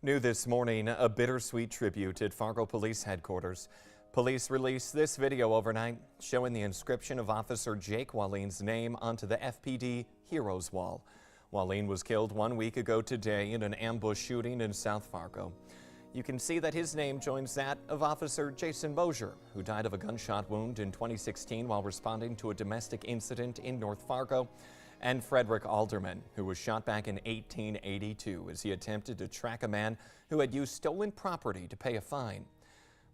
New this morning, a bittersweet tribute at Fargo Police Headquarters. Police released this video overnight showing the inscription of Officer Jake Waleen's name onto the FPD Heroes Wall. Waleen was killed 1 week ago today in an ambush shooting in South Fargo. You can see that his name joins that of Officer Jason Mosier, who died of a gunshot wound in 2016 while responding to a domestic incident in North Fargo, and Frederick Alderman, who was shot back in 1882 as he attempted to track a man who had used stolen property to pay a fine.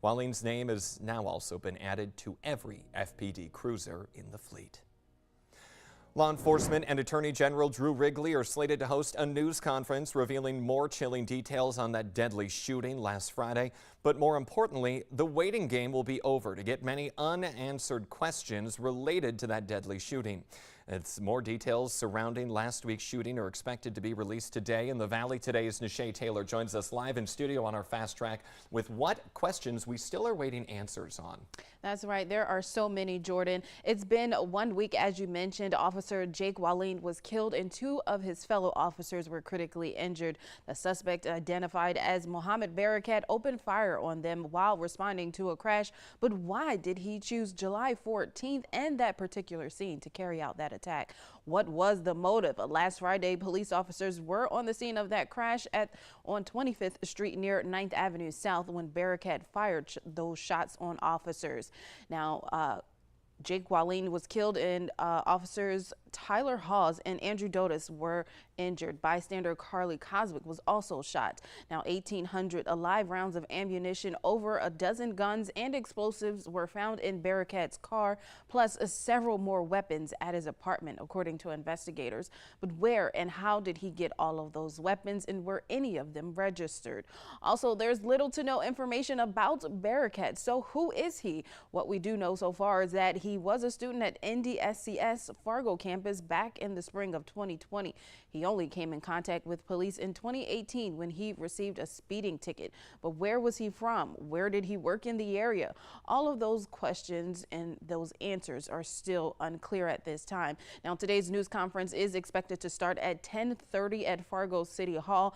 Waleen's name has now also been added to every FPD cruiser in the fleet. Law enforcement and Attorney General Drew Wrigley are slated to host a news conference revealing more chilling details on that deadly shooting last Friday. But more importantly, the waiting game will be over to get many unanswered questions related to that deadly shooting. It's more details surrounding last week's shooting are expected to be released today in the Valley. Today's Nishay Taylor joins us live in studio on our Fast Track with what questions we still are waiting answers on. That's right. There are so many, Jordan. It's been 1 week, as you mentioned. Officer Jake Waleen was killed and 2 of his fellow officers were critically injured. The suspect, identified as Mohammed Barakat, opened fire on them while responding to a crash. But why did he choose July 14th and that particular scene to carry out that attack? What was the motive? Last Friday, police officers were on the scene of that crash on 25th Street near 9th Avenue South when Barakat fired those shots on officers. Now, Jake Waleen was killed and officers Tyler Hawes and Andrew Dotis were injured. Bystander Carly Coswick was also shot. Now, 1,800 live rounds of ammunition, over a dozen guns and explosives were found in Barakat's car, plus several more weapons at his apartment, according to investigators. But where and how did he get all of those weapons, and were any of them registered? Also, there's little to no information about Barakat. So who is he? What we do know so far is that he was a student at NDSCS Fargo campus back in the spring of 2020. He only came in contact with police in 2018 when he received a speeding ticket. But where was he from? Where did he work in the area? All of those questions and those answers are still unclear at this time. Now, today's news conference is expected to start at 10:30 at Fargo City Hall.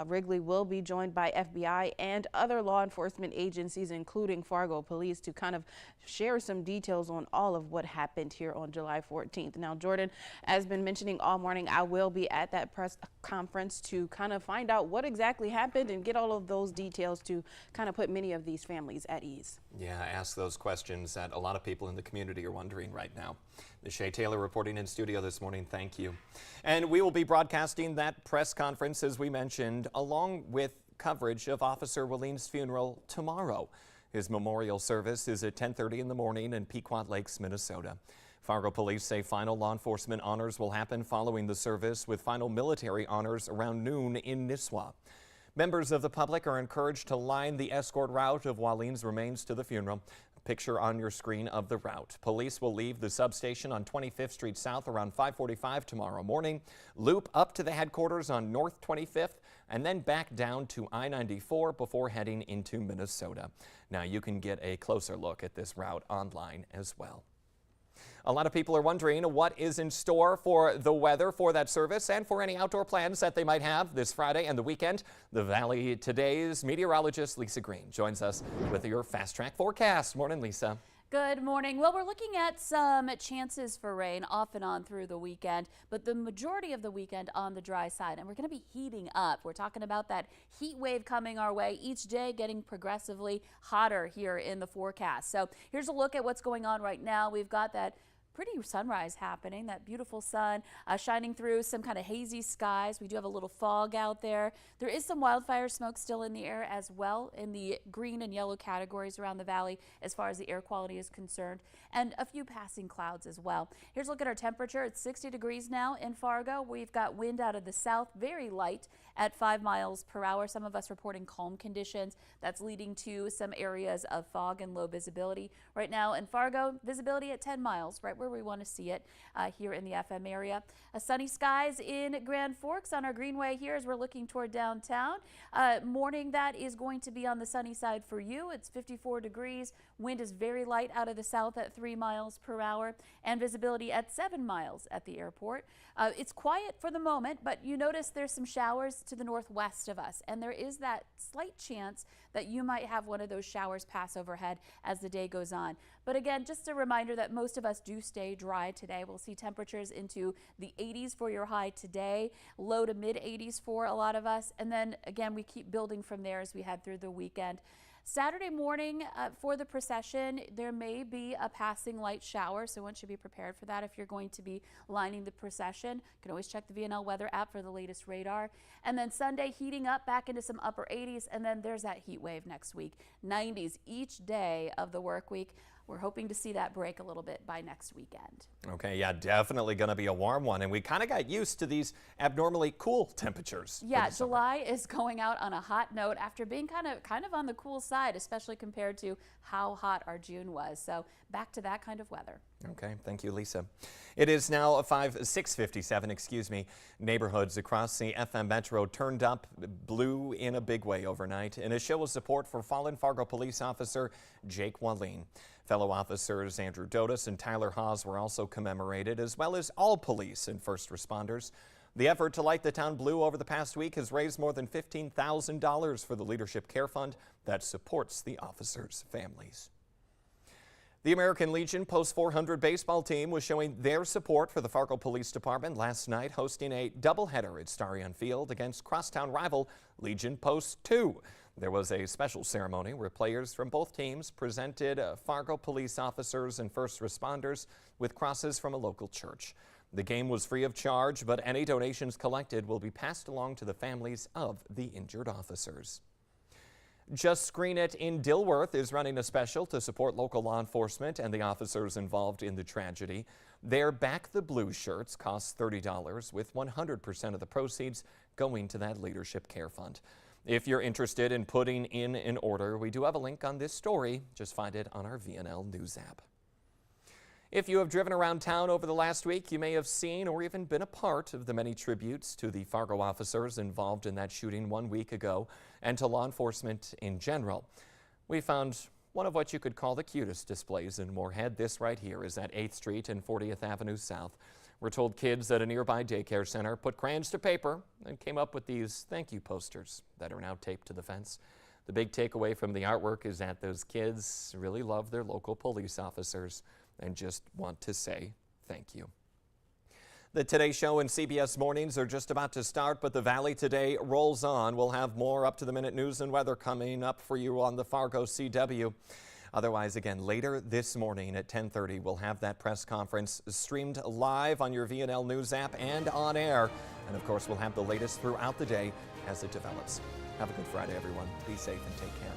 Wrigley will be joined by FBI and other law enforcement agencies, including Fargo Police, to kind of share some details on all of what happened here on July 14th. Now, Jordan has been mentioning all morning, I will be at that press conference to kind of find out what exactly happened and get all of those details to kind of put many of these families at ease. Yeah, ask those questions that a lot of people in the community are wondering right now. Nishay Taylor reporting in studio this morning. Thank you. And we will be broadcasting that press conference, as we mentioned, along with coverage of Officer Waleen's funeral tomorrow. His memorial service is at 10:30 in the morning in Pequot Lakes, Minnesota. Fargo police say final law enforcement honors will happen following the service, with final military honors around noon in Nisswa. Members of the public are encouraged to line the escort route of Waleen's remains to the funeral. Picture on your screen of the route. Police will leave the substation on 25th Street South around 5:45 tomorrow morning, loop up to the headquarters on North 25th, and then back down to I-94 before heading into Minnesota. Now, you can get a closer look at this route online as well. A lot of people are wondering what is in store for the weather for that service and for any outdoor plans that they might have this Friday and the weekend. The Valley Today's meteorologist Lisa Green joins us with your Fast Track forecast. Morning, Lisa. Good morning. Well, we're looking at some chances for rain off and on through the weekend, but the majority of the weekend on the dry side, and we're going to be heating up. We're talking about that heat wave coming our way each day, getting progressively hotter here in the forecast. So here's a look at what's going on right now. We've got that pretty sunrise happening, that beautiful sun shining through some kind of hazy skies. We do have a little fog out there. There is some wildfire smoke still in the air as well in the green and yellow categories around the valley as far as the air quality is concerned, and a few passing clouds as well. Here's a look at our temperature. It's 60 degrees now in Fargo. We've got wind out of the south, very light at 5 miles per hour. Some of us reporting calm conditions. That's leading to some areas of fog and low visibility. Right now in Fargo, visibility at 10 miles, right where where we want to see it here in the FM area. Sunny skies in Grand Forks on our greenway here as we're looking toward downtown. Morning that is going to be on the sunny side for you. It's 54 degrees. Wind is very light out of the south at 3 miles per hour and visibility at 7 miles at the airport. It's quiet for the moment, but you notice there's some showers to the northwest of us, and there is that slight chance that you might have one of those showers pass overhead as the day goes on. But again, just a reminder that most of us do stay dry today. We'll see temperatures into the 80s for your high today, low to mid 80s for a lot of us, and then again we keep building from there as we head through the weekend. Saturday morning for the procession, there may be a passing light shower, so one should be prepared for that if you're going to be lining the procession. You can always check the VNL weather app for the latest radar. And then Sunday, heating up back into some upper 80s, and then there's that heat wave next week. 90s each day of the work week. We're hoping to see that break a little bit by next weekend. Okay, yeah, definitely going to be a warm one, and we kind of got used to these abnormally cool temperatures. Yeah, July is going out on a hot note after being kind of on the cool side, especially compared to how hot our June was. So back to that kind of weather. Okay, thank you, Lisa. It is now 6:57, excuse me. Neighborhoods across the FM Metro turned up blue in a big way overnight in a show of support for fallen Fargo police officer Jake Wallin. Fellow officers Andrew Dotis and Tyler Hawes were also commemorated, as well as all police and first responders. The effort to light the town blue over the past week has raised more than $15,000 for the Leadership Care Fund that supports the officers' families. The American Legion Post 400 baseball team was showing their support for the Fargo Police Department last night, hosting a doubleheader at Starion Field against crosstown rival Legion Post 2. There was a special ceremony where players from both teams presented Fargo police officers and first responders with crosses from a local church. The game was free of charge, but any donations collected will be passed along to the families of the injured officers. Just Screen It in Dilworth is running a special to support local law enforcement and the officers involved in the tragedy. Their Back the Blue shirts cost $30, with 100% of the proceeds going to that Leadership Care Fund. If you're interested in putting in an order, we do have a link on this story. Just find it on our VNL News app. If you have driven around town over the last week, you may have seen or even been a part of the many tributes to the Fargo officers involved in that shooting 1 week ago and to law enforcement in general. We found one of what you could call the cutest displays in Moorhead. This right here is at 8th Street and 40th Avenue South. We're told kids at a nearby daycare center put crayons to paper and came up with these thank you posters that are now taped to the fence. The big takeaway from the artwork is that those kids really love their local police officers and just want to say thank you. The Today Show and CBS Mornings are just about to start, but the Valley Today rolls on. We'll have more up-to-the-minute news and weather coming up for you on the Fargo CW. Otherwise, again, later this morning at 10:30, we'll have that press conference streamed live on your VNL News app and on air. And of course, we'll have the latest throughout the day as it develops. Have a good Friday, everyone. Be safe and take care.